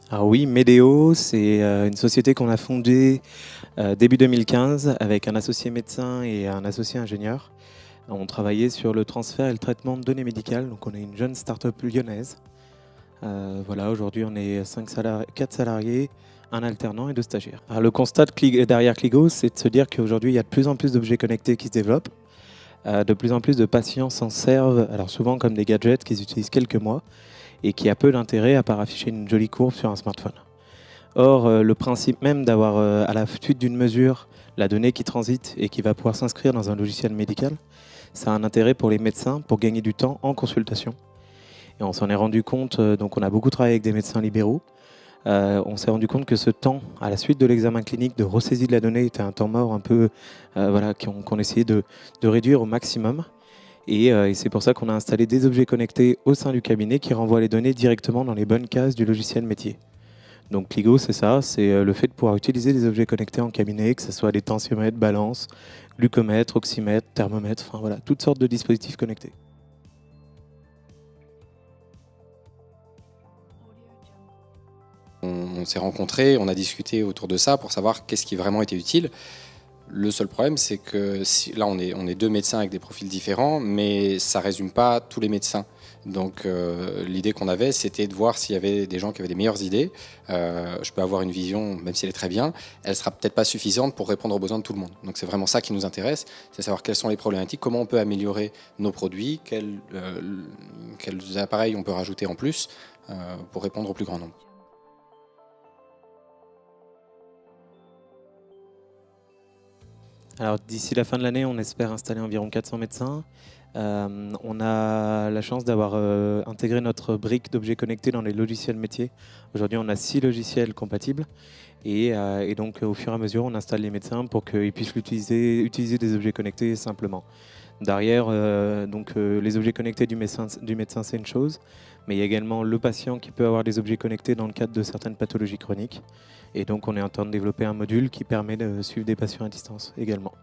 Alors oui, Medeo, c'est une société qu'on a fondée début 2015 avec un associé médecin et un associé ingénieur. On travaillait sur le transfert et le traitement de données médicales. Donc on est une jeune start-up lyonnaise. Voilà, aujourd'hui on est 4 salariés, un alternant et 2 stagiaires. Alors, le constat derrière Cligo, c'est de se dire qu'aujourd'hui il y a de plus en plus d'objets connectés qui se développent. De plus en plus de patients s'en servent, alors souvent comme des gadgets qu'ils utilisent quelques mois et qui a peu d'intérêt à part afficher une jolie courbe sur un smartphone. Or, le principe même d'avoir à la suite d'une mesure la donnée qui transite et qui va pouvoir s'inscrire dans un logiciel médical, ça a un intérêt pour les médecins pour gagner du temps en consultation. Et on s'en est rendu compte, donc on a beaucoup travaillé avec des médecins libéraux. On s'est rendu compte que ce temps, à la suite de l'examen clinique, de ressaisie de la donnée était un temps mort un peu, voilà, qu'on essayait de réduire au maximum. Et c'est pour ça qu'on a installé des objets connectés au sein du cabinet qui renvoient les données directement dans les bonnes cases du logiciel métier. Donc Cligo, c'est ça, c'est le fait de pouvoir utiliser des objets connectés en cabinet, que ce soit des tensiomètres, balances, glucomètres, oxymètres, thermomètres, enfin voilà, toutes sortes de dispositifs connectés. On s'est rencontrés, on a discuté autour de ça pour savoir qu'est-ce qui vraiment était utile. Le seul problème, c'est que là, on est deux médecins avec des profils différents, mais ça ne résume pas tous les médecins. Donc l'idée qu'on avait, c'était de voir s'il y avait des gens qui avaient des meilleures idées. Je peux avoir une vision, même si elle est très bien, elle ne sera peut-être pas suffisante pour répondre aux besoins de tout le monde. Donc c'est vraiment ça qui nous intéresse, c'est savoir quelles sont les problématiques, comment on peut améliorer nos produits, quels appareils on peut rajouter en plus pour répondre au plus grand nombre. Alors d'ici la fin de l'année, on espère installer environ 400 médecins. On a la chance d'avoir intégré notre brique d'objets connectés dans les logiciels métiers. Aujourd'hui, on a 6 logiciels compatibles et donc au fur et à mesure, on installe les médecins pour qu'ils puissent utiliser des objets connectés simplement. Derrière, les objets connectés du médecin, c'est une chose, mais il y a également le patient qui peut avoir des objets connectés dans le cadre de certaines pathologies chroniques. Et donc, on est en train de développer un module qui permet de suivre des patients à distance également.